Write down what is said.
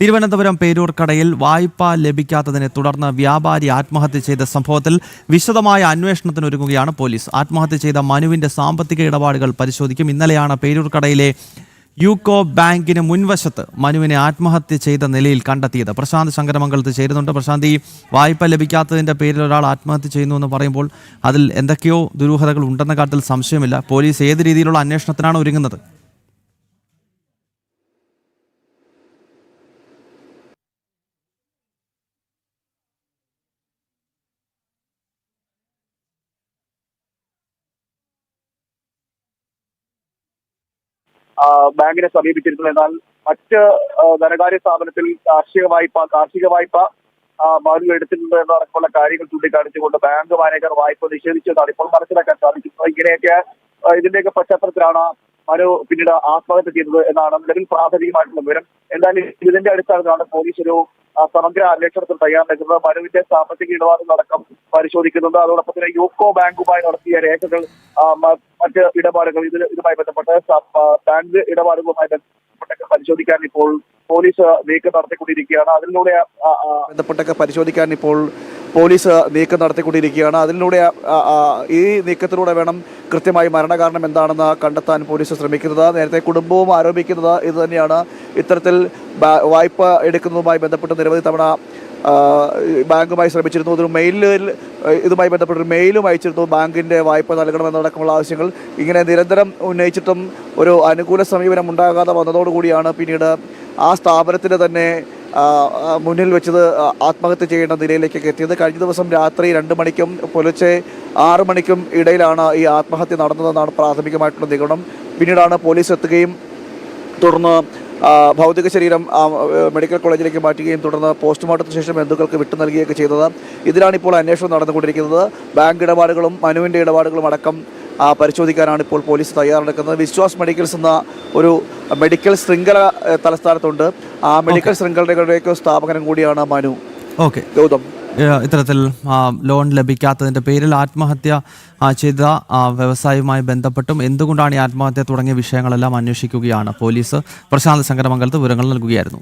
തിരുവനന്തപുരം പേരൂർക്കടയിൽ വായ്പ ലഭിക്കാത്തതിനെ തുടർന്ന് വ്യാപാരി ആത്മഹത്യ ചെയ്ത സംഭവത്തിൽ വിശദമായ അന്വേഷണത്തിനൊരുങ്ങുകയാണ് പോലീസ്. ആത്മഹത്യ ചെയ്ത മനുവിന്റെ സാമ്പത്തിക ഇടപാടുകൾ പരിശോധിക്കും. ഇന്നലെയാണ് പേരൂർക്കടയിലെ യൂക്കോ ബാങ്കിന് മുൻവശത്ത് മനുവിനെ ആത്മഹത്യ ചെയ്ത നിലയിൽ കണ്ടെത്തിയത്. പ്രശാന്ത് ശങ്കരമംഗലത്ത് ചേരുന്നുണ്ട്. പ്രശാന്ത്, ഈ വായ്പ ലഭിക്കാത്തതിന്റെ പേരിൽ ഒരാൾ ആത്മഹത്യ ചെയ്യുന്നു എന്ന് പറയുമ്പോൾ അതിൽ എന്തൊക്കെയോ ദുരൂഹതകൾ ഉണ്ടെന്ന കാര്യത്തിൽ സംശയമില്ല. പോലീസ് ഏത് രീതിയിലുള്ള അന്വേഷണത്തിനാണ് ഒരുങ്ങുന്നത്? ബാങ്കിനെ സമീപിച്ചിരുന്നു. എന്നാൽ മറ്റ് ധനകാര്യ സ്ഥാപനത്തിൽ കാർഷിക വായ്പ മനു എടുത്തിട്ടുണ്ട് എന്നടക്കമുള്ള കാര്യങ്ങൾ ചൂണ്ടിക്കാണിച്ചുകൊണ്ട് ബാങ്ക് മാനേജർ വായ്പ നിഷേധിച്ചതാണ് ഇപ്പോൾ മനസ്സിലാക്കാൻ സാധിക്കുന്നത്. ഇതിന്റെയൊക്കെ പശ്ചാത്തലത്തിലാണ് മനു പിന്നീട് ആത്മഹത്യ ചെയ്തത് എന്നാണ് നിലവിൽ പ്രാഥമികമായിട്ടുള്ള വിവരം. എന്തായാലും ഇതിന്റെ അടിസ്ഥാനത്തിലാണ് പോലീസ് ഒരു സമഗ്ര അന്വേഷണത്തിൽ തയ്യാറെടുക്കുന്നത്. മനുവിന്റെ സാമ്പത്തിക ഇടപാടുകളടക്കം പരിശോധിക്കുന്നുണ്ട്. അതോടൊപ്പം തന്നെ യൂക്കോ ബാങ്കുമായി നടത്തിയ രേഖകൾ, മറ്റ് ഇടപാടുകൾ, ഇതുമായി ബന്ധപ്പെട്ട് ബാങ്ക് ഇടപാടുകളുമായി ബന്ധപ്പെട്ടൊക്കെ പരിശോധിക്കാൻ ഇപ്പോൾ പോലീസ് നീക്കം നടത്തിക്കൊണ്ടിരിക്കുകയാണ്. അതിലൂടെ ഈ നീക്കത്തിലൂടെ വേണം കൃത്യമായി മരണകാരണം എന്താണെന്ന് കണ്ടെത്താൻ പോലീസ് ശ്രമിക്കുന്നത്. നേരത്തെ കുടുംബവും ആരോപിക്കുന്നത് ഇത് തന്നെയാണ്. ഇത്തരത്തിൽ വായ്പ എടുക്കുന്നതുമായി ബന്ധപ്പെട്ട് നിരവധി തവണ ബാങ്കുമായി ശ്രമിച്ചിരുന്നു. ഇതുമായി ബന്ധപ്പെട്ടൊരു മെയിലും അയച്ചിരുന്നു. ബാങ്കിന്റെ വായ്പ നൽകണമെന്നടക്കമുള്ള ആവശ്യങ്ങൾ ഇങ്ങനെ നിരന്തരം ഉന്നയിച്ചിട്ടും ഒരു അനുകൂല സമീപനം ഉണ്ടാകാതെ വന്നതോടുകൂടിയാണ് പിന്നീട് ആ സ്ഥാപനത്തിന് തന്നെ മുന്നിൽ വെച്ചത് ആത്മഹത്യ ചെയ്യേണ്ട നിലയിലേക്കൊക്കെ എത്തിയത്. കഴിഞ്ഞ ദിവസം രാത്രി 2 മണിക്കും പുലർച്ചെ 6 മണിക്കും ഇടയിലാണ് ഈ ആത്മഹത്യ നടന്നതെന്നാണ് പ്രാഥമികമായിട്ടുള്ള നിഗമനം. പിന്നീടാണ് പോലീസ് എത്തുകയും തുടർന്ന് ഭൗതിക ശരീരം മെഡിക്കൽ കോളേജിലേക്ക് മാറ്റുകയും തുടർന്ന് പോസ്റ്റ്മോർട്ടത്തിന് ശേഷം ബന്ധുക്കൾക്ക് വിട്ടു നൽകുകയൊക്കെ ചെയ്തത്. ഇതിലാണ് ഇപ്പോൾ അന്വേഷണം നടന്നുകൊണ്ടിരിക്കുന്നത്. ബാങ്ക് ഇടപാടുകളും മനുവിൻ്റെ ഇടപാടുകളും അടക്കം പരിശോധിക്കാനാണ് ഇപ്പോൾ പോലീസ് തയ്യാറെടുക്കുന്നത്. വിശ്വാസ് മെഡിക്കൽസ് എന്ന ഒരു മെഡിക്കൽ ശൃംഖല തലസ്ഥാനത്തുണ്ട്. ആ മെഡിക്കൽ ശൃംഖലയുടെയൊക്കെ സ്ഥാപകനും കൂടിയാണ് മനു. ഗൗതം, ഇത്തരത്തിൽ ലോൺ ലഭിക്കാത്തതിന്റെ പേരിൽ ആത്മഹത്യ ചെയ്ത വ്യവസായവുമായി ബന്ധപ്പെട്ടും എന്തുകൊണ്ടാണ് ഈ ആത്മഹത്യ തുടങ്ങിയ വിഷയങ്ങളെല്ലാം അന്വേഷിക്കുകയാണ് പോലീസ്. പ്രശാന്ത് ശങ്കരമംഗലത്ത് വിവരങ്ങൾ നൽകുകയായിരുന്നു.